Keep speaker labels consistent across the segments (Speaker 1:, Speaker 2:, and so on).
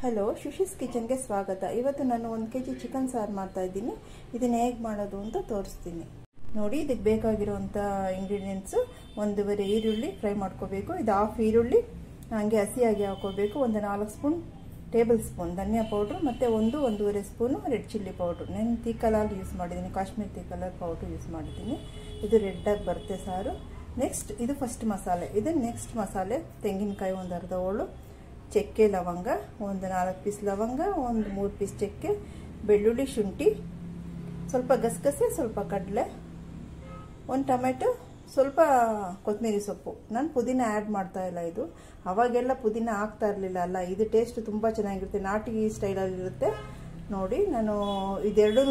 Speaker 1: Hello, ಶುಶೀಸ್ ಕಿಚನ್ಗೆ ಸ್ವಾಗತ. ಇವತ್ತು ನಾನು 1 kg ಚಿಕನ್ ಸಾರು ಮಾಡ್ತಾ ಇದ್ದೀನಿ. ಇದನ್ನ ಹೇಗೆ ಮಾಡೋದು ಅಂತ ತೋರಿಸ್ತೀನಿ ನೋಡಿ. ಇದಕ್ಕೆ ಬೇಕಾಗಿರುವಂಥ ಇಂಗ್ರೀಡಿಯೆಂಟ್ಸು: 1.5 ಈರುಳ್ಳಿ ಫ್ರೈ ಮಾಡ್ಕೋಬೇಕು. ಇದು 1/2 ಈರುಳ್ಳಿ ಹಂಗೆ ಹಸಿಯಾಗಿ ಹಾಕೋಬೇಕು. ಒಂದು 4 ಟೇಬಲ್ ಸ್ಪೂನ್ ಧನಿಯಾ ಪೌಡ್ರು ಮತ್ತು 1-1.5 ಸ್ಪೂನು ರೆಡ್ ಚಿಲ್ಲಿ ಪೌಡ್ರು. ನಾನು ಟೀ ಕಲರ್ ಯೂಸ್ ಮಾಡಿದ್ದೀನಿ, Kashmir tea colour powder use ಮಾಡಿದ್ದೀನಿ. ಇದು ರೆಡ್ಡಾಗಿ ಬರುತ್ತೆ ಸಾರು. ನೆಕ್ಸ್ಟ್ ಇದು ಫಸ್ಟ್ ಮಸಾಲೆ. ಇದು ನೆಕ್ಸ್ಟ್ ಮಸಾಲೆ: ತೆಂಗಿನಕಾಯಿ ಒಂದು ಅರ್ಧ ಹೋಳು, ಚಕ್ಕೆ ಲವಂಗ ಒಂದು 4 ಪೀಸ್ ಲವಂಗ, ಒಂದು 3 ಪೀಸ್ ಚಕ್ಕೆ, ಬೆಳ್ಳುಳ್ಳಿ, ಶುಂಠಿ, ಸ್ವಲ್ಪ ಗಸಗಸೆ, ಸ್ವಲ್ಪ ಕಡಲೆ, ಒಂದು ಟೊಮೆಟೊ, ಸ್ವಲ್ಪ ಕೊತ್ತಂಬರಿ ಸೊಪ್ಪು. ನಾನು ಪುದೀನ ಆ್ಯಡ್ ಮಾಡ್ತಾ ಇಲ್ಲ. ಇದು ಅವಾಗೆಲ್ಲ ಪುದೀನ ಹಾಕ್ತಾ ಇರಲಿಲ್ಲ ಅಲ್ಲ. ಇದು ಟೇಸ್ಟ್ ತುಂಬ ಚೆನ್ನಾಗಿರುತ್ತೆ, ನಾಟಿ ಸ್ಟೈಲಲ್ಲಿರುತ್ತೆ ನೋಡಿ. ನಾನು ಇದೆರಡೂ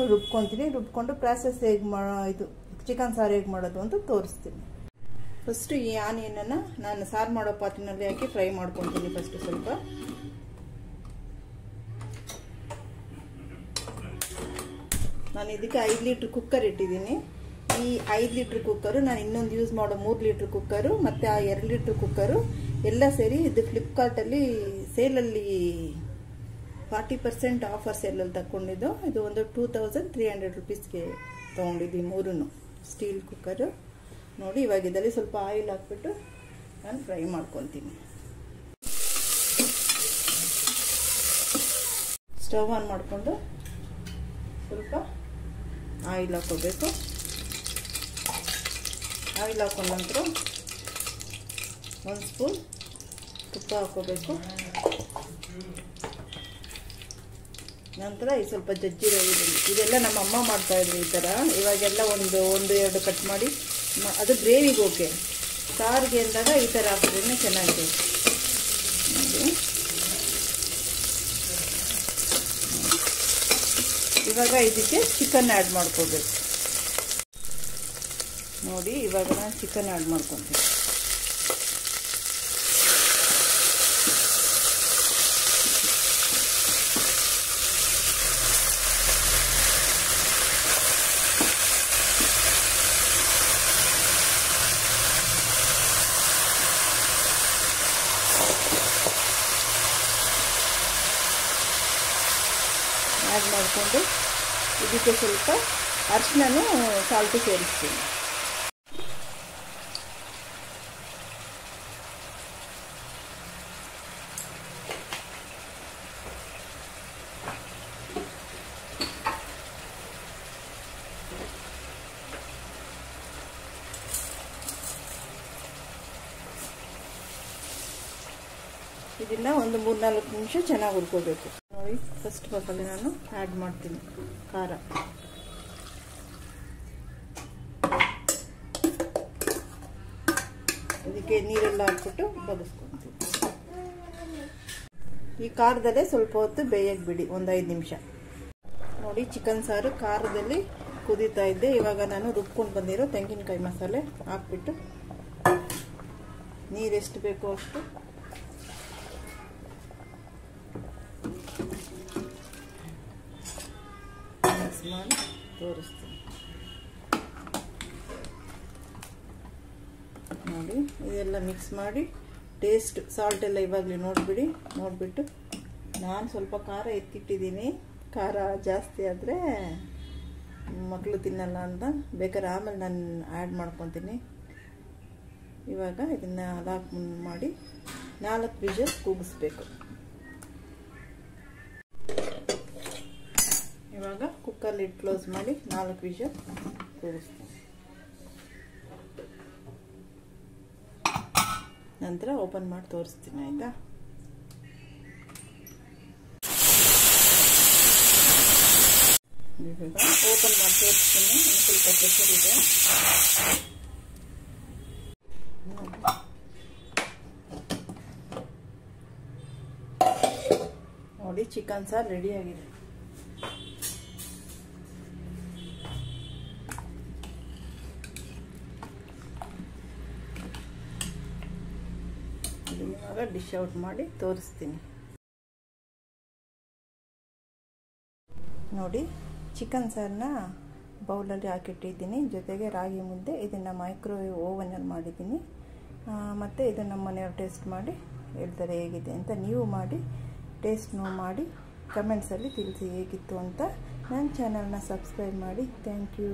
Speaker 1: ರುಬ್ಕೊಂಡು ಪ್ರಾಸೆಸ್ ಹೇಗೆ ಇದು ಚಿಕನ್ ಸಾರು ಹೇಗೆ ಮಾಡೋದು ಅಂತ ತೋರಿಸ್ತೀನಿ. ಫಸ್ಟು ಈ ಆನಿಯನನ್ನು ನಾನು ಸಾರು ಮಾಡೋ ಪಾತ್ರೆಯಲ್ಲಿ ಹಾಕಿ ಫ್ರೈ ಮಾಡ್ಕೊತೀನಿ. ಫಸ್ಟು ಸ್ವಲ್ಪ ನಾನು ಇದಕ್ಕೆ 5 ಲೀಟ್ರ್ ಕುಕ್ಕರ್ ಇಟ್ಟಿದ್ದೀನಿ. ಈ 5 ಲೀಟ್ರ್ ಕುಕ್ಕರು ನಾನು ಇನ್ನೊಂದು ಯೂಸ್ ಮಾಡೋ 3 ಲೀಟ್ರ್ ಕುಕ್ಕರು ಮತ್ತು ಆ 2 ಲೀಟ್ರ್ ಕುಕ್ಕರು ಎಲ್ಲ ಸೇರಿ ಇದು ಫ್ಲಿಪ್ಕಾರ್ಟಲ್ಲಿ ಸೇಲಲ್ಲಿ 40% ಆಫರ್ ಸೇಲಲ್ಲಿ ತಗೊಂಡಿದ್ದು. ಇದು ಒಂದು 2300 ರುಪೀಸ್ಗೆ ತೊಗೊಂಡಿದ್ವಿ 3 ಸ್ಟೀಲ್ ಕುಕ್ಕರು ನೋಡಿ. ಇವಾಗ ಇದರಲ್ಲಿ ಸ್ವಲ್ಪ ಆಯಿಲ್ ಹಾಕ್ಬಿಟ್ಟು ನಾನು ಫ್ರೈ ಮಾಡ್ಕೊತೀನಿ. ಸ್ಟವ್ ಆನ್ ಮಾಡಿಕೊಂಡು ಸ್ವಲ್ಪ ಆಯಿಲ್ ಹಾಕೋಬೇಕು. ಆಯಿಲ್ ಹಾಕೊಂಡ ನಂತರ 1 ಸ್ಪೂನ್ ತುಪ್ಪ ಹಾಕೋಬೇಕು. ನಂತರ ಈ ಸ್ವಲ್ಪ ಜಜ್ಜಿರೋ ಈರುಳ್ಳಿ, ಇದೆಲ್ಲ ನಮ್ಮ ಅಮ್ಮ ಮಾಡ್ತಾಯಿದ್ರು ಈ ಥರ. ಇವಾಗೆಲ್ಲ ಒಂದು 2 ಕಟ್ ಮಾಡಿ, ಅದು ಗ್ರೇವಿಗೆ ಓಕೆ. ಸಾರಿಗೆ ಅಂದಾಗ ಈ ಥರ ಹಾಕಿದ್ರೆ ಚೆನ್ನಾಗಿದೆ ನೋಡಿ. ಇವಾಗ ಇದಕ್ಕೆ ಚಿಕನ್ ಆ್ಯಡ್ ಮಾಡ್ಕೋಬೇಕು ನೋಡಿ. ಇವಾಗ ನಾನು ಚಿಕನ್ ಆ್ಯಡ್ ಮಾಡ್ಕೊತೀನಿ. ಆ್ಯಡ್ ಮಾಡಿಕೊಂಡು ಇದಕ್ಕೆ ಸ್ವಲ್ಪ ಅರಿಶಿನೂ ಸಾಲ್ಟು ಸೇರಿಸ್ತೀನಿ. ಇದನ್ನ ಒಂದು 3-4 ನಿಮಿಷ ಚೆನ್ನಾಗಿ ಹುರ್ಕೋಬೇಕು ನೋಡಿ. ಫಸ್ಟ್ ಮಸಾಲೆ ನಾನು ಆ್ಯಡ್ ಮಾಡ್ತೀನಿ. ಖಾರ, ಇದಕ್ಕೆ ನೀರೆಲ್ಲ ಹಾಕ್ಬಿಟ್ಟು ಬಗ್ಗಿಸ್ಕೊತೀನಿ. ಈ ಖಾರದಲ್ಲೇ ಸ್ವಲ್ಪ ಹೊತ್ತು ಬೇಯಕ್ಕೆ ಬಿಡಿ, ಒಂದು 5 ನಿಮಿಷ ನೋಡಿ. ಚಿಕನ್ ಸಾರು ಖಾರದಲ್ಲಿ ಕುದೀತಾ ಇದ್ದೆ. ಇವಾಗ ನಾನು ರುಬ್ಕೊಂಡು ಬಂದಿರೋ ತೆಂಗಿನಕಾಯಿ ಮಸಾಲೆ ಹಾಕ್ಬಿಟ್ಟು ನೀರೆಷ್ಟು ಬೇಕೋ ಅಷ್ಟು ಮಾಡಿ ತೋರಿಸ್ತೀನಿ ನೋಡಿ. ಇದೆಲ್ಲ ಮಿಕ್ಸ್ ಮಾಡಿ ಟೇಸ್ಟ್ ಸಾಲ್ಟ್ ಎಲ್ಲ ಇವಾಗಲೇ ನೋಡಿಬಿಟ್ಟು ನಾನು ಸ್ವಲ್ಪ ಖಾರ ಎತ್ತಿಟ್ಟಿದ್ದೀನಿ. ಖಾರ ಜಾಸ್ತಿ ಆದರೆ ಮಕ್ಕಳು ತಿನ್ನಲ್ಲ ಅಂತ, ಬೇಕಾದ್ರೆ ಆಮೇಲೆ ನಾನು ಆ್ಯಡ್ ಮಾಡ್ಕೊತೀನಿ. ಇವಾಗ ಇದನ್ನು ಲಾಕ್ ಮಾಡಿ 4 ವಿಷಲ್ ಕೂಗಿಸ್ಬೇಕು. ಇವಾಗ ಕುಕ್ಕರ್ ಲಿಡ್ ಕ್ಲೋಸ್ ಮಾಡಿ 4 ವಿಷಲ್ ಕೂಗಿಸ್ತೀನಿ. ನಂತರ ಓಪನ್ ಮಾಡಿ ತೋರಿಸ್ತೀನಿ ಆಯಿತಾ. ಇವಾಗ ಓಪನ್ ಮಾಡಿ ತೋರಿಸ್ತೀನಿ. ಇನ್ನು ಸ್ವಲ್ಪ ಪ್ರೆಷರ್ ಇದೆ ನೋಡಿ. ಚಿಕನ್ ಸಾರು ರೆಡಿಯಾಗಿದೆ. ಇವಾಗ ಡಿಶ್ ಔಟ್ ಮಾಡಿ ತೋರಿಸ್ತೀನಿ ನೋಡಿ. ಚಿಕನ್ ಸಾರನ್ನ ಬೌಲಲ್ಲಿ ಹಾಕಿಟ್ಟಿದ್ದೀನಿ. ಜೊತೆಗೆ ರಾಗಿ ಮುದ್ದೆ, ಇದನ್ನು ಮೈಕ್ರೋವೇವ್ ಓವನಲ್ಲಿ ಮಾಡಿದ್ದೀನಿ. ಮತ್ತು ಇದನ್ನು ಮನೆಯವ್ರು ಟೇಸ್ಟ್ ಮಾಡಿ ಹೇಳ್ತಾರೆ ಹೇಗಿದೆ ಅಂತ. ನೀವು ಮಾಡಿ ಟೇಸ್ಟ್ ಮಾಡಿ ಕಮೆಂಟ್ಸಲ್ಲಿ ತಿಳಿಸಿ ಹೇಗಿತ್ತು ಅಂತ. ನನ್ನ ಚಾನಲ್ನ ಸಬ್ಸ್ಕ್ರೈಬ್ ಮಾಡಿ. Thank you.